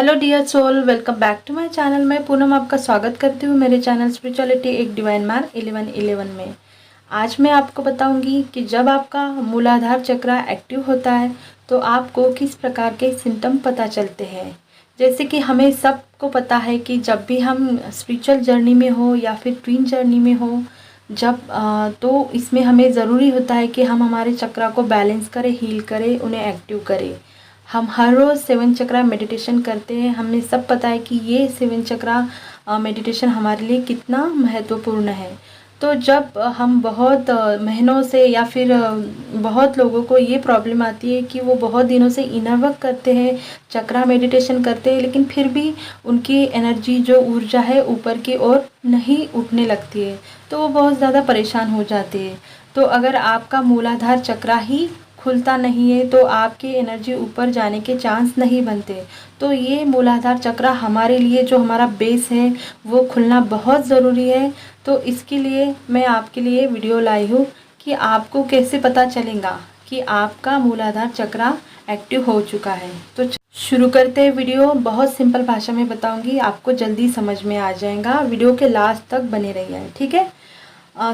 Hello dear soul, welcome back to my channel. मैं पूनम आपका स्वागत करती हूँ मेरे चैनल स्पिरिचुअलिटी एक डिवाइन मैन 1111 में। आज मैं आपको बताऊंगी कि जब आपका मूलाधार चक्र एक्टिव होता है तो आपको किस प्रकार के सिम्टम पता चलते हैं। जैसे कि हमें सबको पता है कि जब भी हम स्पिरिचुअल जर्नी में हो या फिर ट्विन जर्नी में हो, जब तो इसमें हमें ज़रूरी होता है कि हम हमारे चक्रा को बैलेंस करें, हील करें, उन्हें एक्टिव करें। हम हर रोज़ 7 चक्रा मेडिटेशन करते हैं। हमें सब पता है कि ये 7 चक्रा मेडिटेशन हमारे लिए कितना महत्वपूर्ण है। तो जब हम बहुत महीनों से या फिर बहुत लोगों को ये प्रॉब्लम आती है कि वो बहुत दिनों से इनर वर्क करते हैं, चक्रा मेडिटेशन करते हैं, लेकिन फिर भी उनकी एनर्जी जो ऊर्जा है ऊपर की ओर नहीं उठने लगती है, तो वो बहुत ज़्यादा परेशान हो जाते हैं। तो अगर आपका मूलाधार चक्रा ही खुलता नहीं है तो आपकी एनर्जी ऊपर जाने के चांस नहीं बनते। तो ये मूलाधार चक्रा हमारे लिए, जो हमारा बेस है, वो खुलना बहुत ज़रूरी है। तो इसके लिए मैं आपके लिए वीडियो लाई हूँ कि आपको कैसे पता चलेगा कि आपका मूलाधार चक्रा एक्टिव हो चुका है। तो शुरू करते हैं वीडियो। बहुत सिंपल भाषा में बताऊंगी, आपको जल्दी समझ में आ जाएगा। वीडियो के लास्ट तक बने रहिए, ठीक है।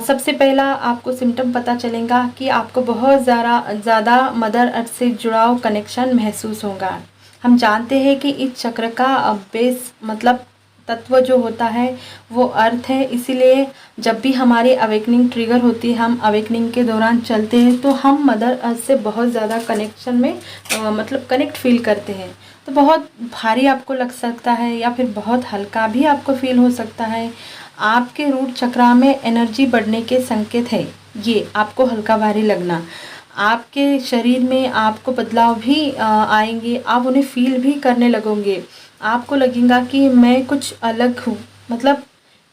सबसे पहला आपको सिम्टम पता चलेगा कि आपको बहुत ज़्यादा मदर अर्थ से जुड़ाव कनेक्शन महसूस होगा। हम जानते हैं कि इस चक्र का बेस मतलब तत्व जो होता है वो अर्थ है, इसीलिए जब भी हमारी अवेकनिंग ट्रिगर होती है, हम अवेकनिंग के दौरान चलते हैं तो हम मदर अर्थ से बहुत ज़्यादा कनेक्शन में मतलब कनेक्ट फील करते हैं। तो बहुत भारी आपको लग सकता है या फिर बहुत हल्का भी आपको फील हो सकता है। आपके रूट चक्रा में एनर्जी बढ़ने के संकेत है ये, आपको हल्का भारी लगना। आपके शरीर में आपको बदलाव भी आएंगे, आप उन्हें फील भी करने लगोगे। आपको लगेगा कि मैं कुछ अलग हूँ, मतलब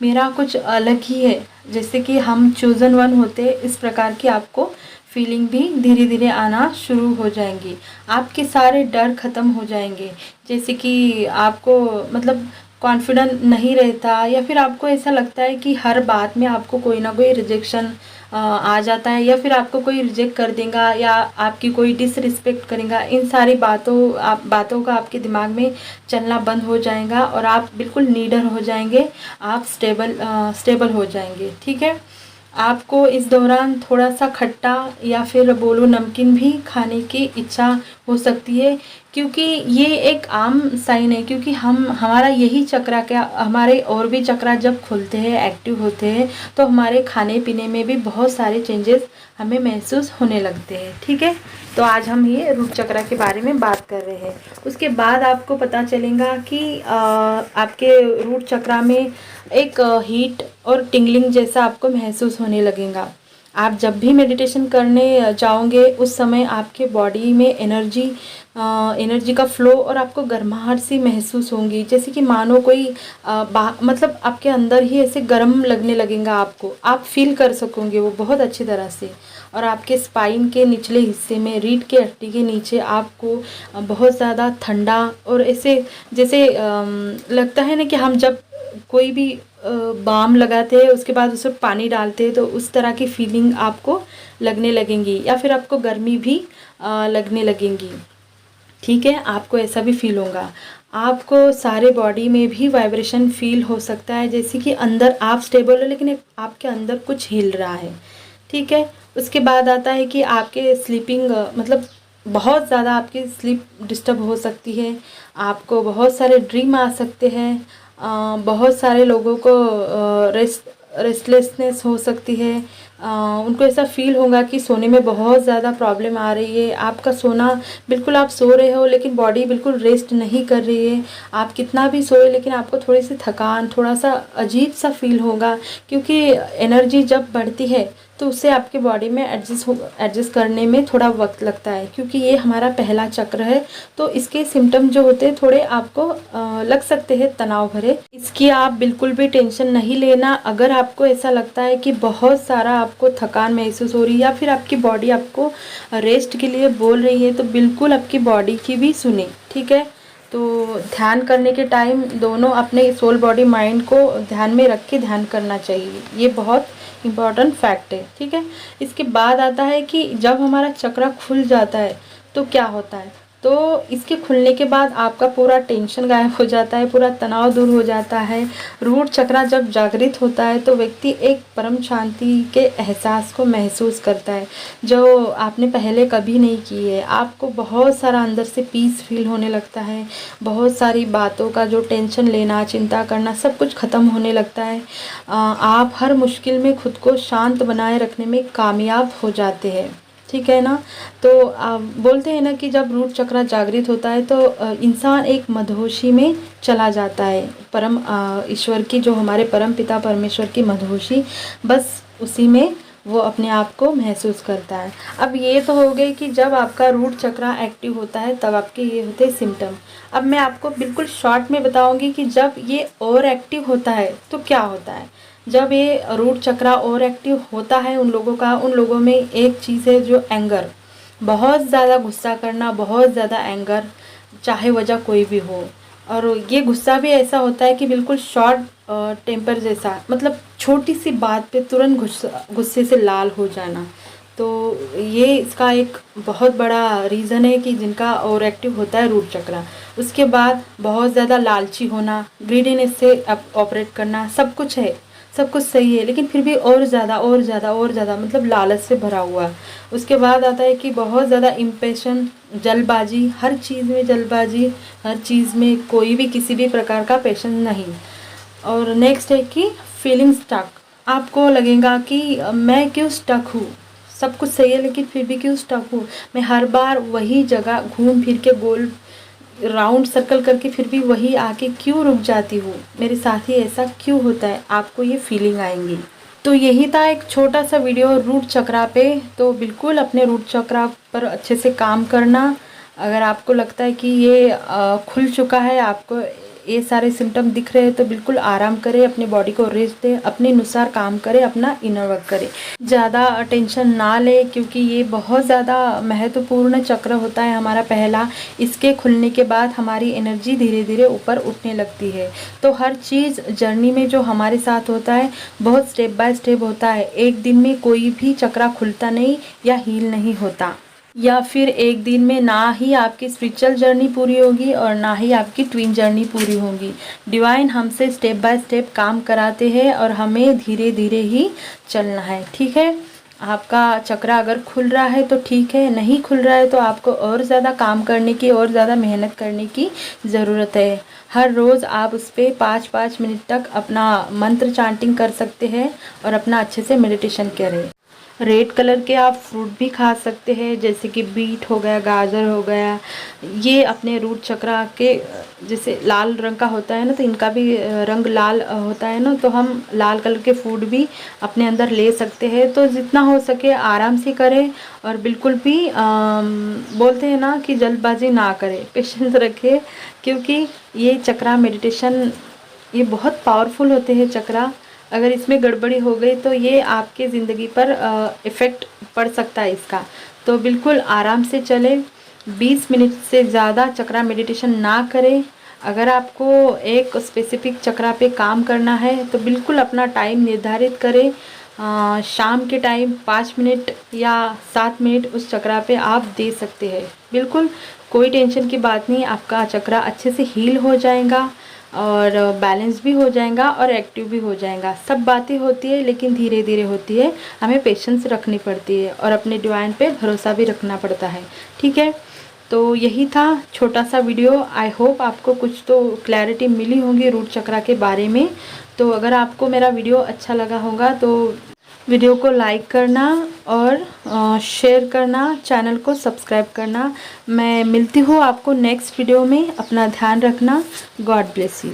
मेरा कुछ अलग ही है, जैसे कि हम चोजन वन होते, इस प्रकार की आपको फीलिंग भी धीरे धीरे आना शुरू हो जाएंगी। आपके सारे डर खत्म हो जाएंगे, जैसे कि आपको मतलब कॉन्फिडेंट नहीं रहता, या फिर आपको ऐसा लगता है कि हर बात में आपको कोई ना कोई रिजेक्शन आ जाता है, या फिर आपको कोई रिजेक्ट कर देगा या आपकी कोई डिसरिस्पेक्ट करेगा। इन सारी बातों का आपके दिमाग में चलना बंद हो जाएगा और आप बिल्कुल नीडर हो जाएंगे, आप स्टेबल हो जाएंगे, ठीक है। आपको इस दौरान थोड़ा सा खट्टा या फिर बोलो नमकीन भी खाने की इच्छा हो सकती है, क्योंकि ये एक आम साइन है। क्योंकि हमारा यही चक्रा, क्या हमारे और भी चक्रा जब खुलते हैं, एक्टिव होते हैं, तो हमारे खाने पीने में भी बहुत सारे चेंजेस हमें महसूस होने लगते हैं, ठीक है। तो आज हम ये रूट चक्रा के बारे में बात कर रहे हैं। उसके बाद आपको पता चलेगा कि आपके रूट चक्रा में एक हीट और टिंगलिंग जैसा आपको महसूस होने लगेगा। आप जब भी मेडिटेशन करने जाओगे उस समय आपके बॉडी में एनर्जी का फ्लो और आपको गर्माहट सी महसूस होंगी, जैसे कि मानो कोई मतलब आपके अंदर ही ऐसे गर्म लगने लगेगा। आपको आप फील कर सकोगे वो बहुत अच्छी तरह से। और आपके स्पाइन के निचले हिस्से में, रीढ़ के हड्डी के नीचे आपको बहुत ज़्यादा ठंडा और ऐसे जैसे लगता है ना कि हम जब कोई भी बाम लगाते हैं उसके बाद उसमें पानी डालते हैं तो उस तरह की फीलिंग आपको लगने लगेंगी, या फिर आपको गर्मी भी लगने लगेंगी, ठीक है। आपको ऐसा भी फील होगा। आपको सारे बॉडी में भी वाइब्रेशन फील हो सकता है, जैसे कि अंदर आप स्टेबल हो लेकिन आपके अंदर कुछ हिल रहा है, ठीक है। उसके बाद आता है कि आपके स्लीपिंग मतलब बहुत ज़्यादा आपकी स्लीप डिस्टर्ब हो सकती है। आपको बहुत सारे ड्रीम आ सकते हैं। बहुत सारे लोगों को रेस्टलेसनेस हो सकती है। उनको ऐसा फील होगा कि सोने में बहुत ज़्यादा प्रॉब्लम आ रही है। आपका सोना, बिल्कुल आप सो रहे हो लेकिन बॉडी बिल्कुल रेस्ट नहीं कर रही है। आप कितना भी सोए लेकिन आपको थोड़ी सी थकान, थोड़ा सा अजीब सा फील होगा, क्योंकि एनर्जी जब बढ़ती है तो उससे आपके बॉडी में एडजस्ट करने में थोड़ा वक्त लगता है, क्योंकि ये हमारा पहला चक्र है। तो इसके सिम्टम जो होते हैं थोड़े आपको लग सकते हैं तनाव भरे। इसकी आप बिल्कुल भी टेंशन नहीं लेना। अगर आपको ऐसा लगता है कि बहुत सारा आपको थकान महसूस हो रही है या फिर आपकी बॉडी आपको रेस्ट के लिए बोल रही है, तो बिल्कुल आपकी बॉडी की भी सुने, ठीक है। तो ध्यान करने के टाइम दोनों अपने सोल बॉडी माइंड को ध्यान में रख के ध्यान करना चाहिए, ये बहुत इम्पॉर्टेंट फैक्ट है, ठीक है। इसके बाद आता है कि जब हमारा चक्रा खुल जाता है तो क्या होता है। तो इसके खुलने के बाद आपका पूरा टेंशन गायब हो जाता है, पूरा तनाव दूर हो जाता है। रूट चक्रा जब जागृत होता है तो व्यक्ति एक परम शांति के एहसास को महसूस करता है जो आपने पहले कभी नहीं की है। आपको बहुत सारा अंदर से पीस फील होने लगता है, बहुत सारी बातों का जो टेंशन लेना, चिंता करना, सब कुछ ख़त्म होने लगता है। आप हर मुश्किल में खुद को शांत बनाए रखने में कामयाब हो जाते हैं, ठीक है ना। तो बोलते हैं ना कि जब रूट चक्र जागृत होता है तो इंसान एक मदहोशी में चला जाता है, परम ईश्वर की, जो हमारे परम पिता परमेश्वर की मदहोशी, बस उसी में वो अपने आप को महसूस करता है। अब ये तो हो गई कि जब आपका रूट चक्र एक्टिव होता है तब आपके ये होते हैं सिम्टम। अब मैं आपको बिल्कुल शॉर्ट में बताऊंगी कि जब ये और एक्टिव होता है तो क्या होता है। जब ये रूट चक्र और एक्टिव होता है उन लोगों में एक चीज़ है जो एंगर, बहुत ज़्यादा गुस्सा करना, बहुत ज़्यादा एंगर, चाहे वजह कोई भी हो। और ये गुस्सा भी ऐसा होता है कि बिल्कुल शॉर्ट टेम्पर जैसा, मतलब छोटी सी बात पे तुरंत गुस्से से लाल हो जाना। तो ये इसका एक बहुत बड़ा रीज़न है कि जिनका और एक्टिव होता है रूट चक्र। उसके बाद बहुत ज़्यादा लालची होना, ग्रीडीनेस से ऑपरेट करना, सब कुछ है, सब कुछ सही है, लेकिन फिर भी और ज़्यादा और ज़्यादा और ज़्यादा, मतलब लालच से भरा हुआ। उसके बाद आता है कि बहुत ज़्यादा इम्पेशन, जल्दबाजी, हर चीज़ में जल्दबाजी, हर चीज़ में कोई भी किसी भी प्रकार का पेशेंस नहीं। और नेक्स्ट है कि फीलिंग स्टक। आपको लगेगा कि मैं क्यों स्टक हूँ, सब कुछ सही है लेकिन फिर भी क्यों स्टक हूँ, मैं हर बार वही जगह घूम फिर के गोल राउंड सर्कल करके फिर भी वही आके क्यों रुक जाती हूँ, मेरे साथ ही ऐसा क्यों होता है, आपको ये फीलिंग आएंगी। तो यही था एक छोटा सा वीडियो रूट चक्रा पे। तो बिल्कुल अपने रूट चक्रा पर अच्छे से काम करना। अगर आपको लगता है कि ये खुल चुका है, आपको ये सारे सिम्टम दिख रहे हैं, तो बिल्कुल आराम करें, अपनी बॉडी को रेस्ट दें, अपने अनुसार काम करें, अपना इनर वर्क करें, ज़्यादा टेंशन ना लें, क्योंकि ये बहुत ज़्यादा महत्वपूर्ण चक्र होता है हमारा पहला। इसके खुलने के बाद हमारी एनर्जी धीरे धीरे ऊपर उठने लगती है। तो हर चीज़ जर्नी में जो हमारे साथ होता है बहुत स्टेप बाय स्टेप होता है। एक दिन में कोई भी चक्र खुलता नहीं या हील नहीं होता, या फिर एक दिन में ना ही आपकी स्पिरिचुअल जर्नी पूरी होगी और ना ही आपकी ट्विन जर्नी पूरी होगी। डिवाइन हमसे स्टेप बाय स्टेप काम कराते हैं और हमें धीरे धीरे ही चलना है, ठीक है। आपका चक्र अगर खुल रहा है तो ठीक है, नहीं खुल रहा है तो आपको और ज़्यादा काम करने की, और ज़्यादा मेहनत करने की ज़रूरत है। हर रोज़ आप उस पर 5-5 मिनट तक अपना मंत्र चांटिंग कर सकते हैं और अपना अच्छे से मेडिटेशन करें। रेड कलर के आप फ्रूट भी खा सकते हैं, जैसे कि बीट हो गया, गाजर हो गया। ये अपने रूट चक्र के, जैसे लाल रंग का होता है ना, तो इनका भी रंग लाल होता है ना, तो हम लाल कलर के फूड भी अपने अंदर ले सकते हैं। तो जितना हो सके आराम से करें और बिल्कुल भी बोलते हैं ना कि जल्दबाजी ना करें, पेशेंस रखें, क्योंकि ये चक्र मेडिटेशन ये बहुत पावरफुल होते हैं चक्र। अगर इसमें गड़बड़ी हो गई तो ये आपके ज़िंदगी पर इफ़ेक्ट पड़ सकता है इसका। तो बिल्कुल आराम से चलें, 20 मिनट से ज़्यादा चक्र मेडिटेशन ना करें। अगर आपको एक स्पेसिफिक चक्र पे काम करना है तो बिल्कुल अपना टाइम निर्धारित करें। शाम के टाइम 5 मिनट या 7 मिनट उस चक्र पे आप दे सकते हैं। बिल्कुल कोई टेंशन की बात नहीं, आपका चक्र अच्छे से हील हो जाएगा और बैलेंस भी हो जाएगा और एक्टिव भी हो जाएगा। सब बातें होती है लेकिन धीरे धीरे होती है, हमें पेशेंस रखनी पड़ती है और अपने डिवाइन पे भरोसा भी रखना पड़ता है, ठीक है। तो यही था छोटा सा वीडियो। आई होप आपको कुछ तो क्लैरिटी मिली होगी रूट चक्र के बारे में। तो अगर आपको मेरा वीडियो अच्छा लगा होगा तो वीडियो को लाइक करना और शेयर करना, चैनल को सब्सक्राइब करना। मैं मिलती हूँ आपको नेक्स्ट वीडियो में। अपना ध्यान रखना। God bless you.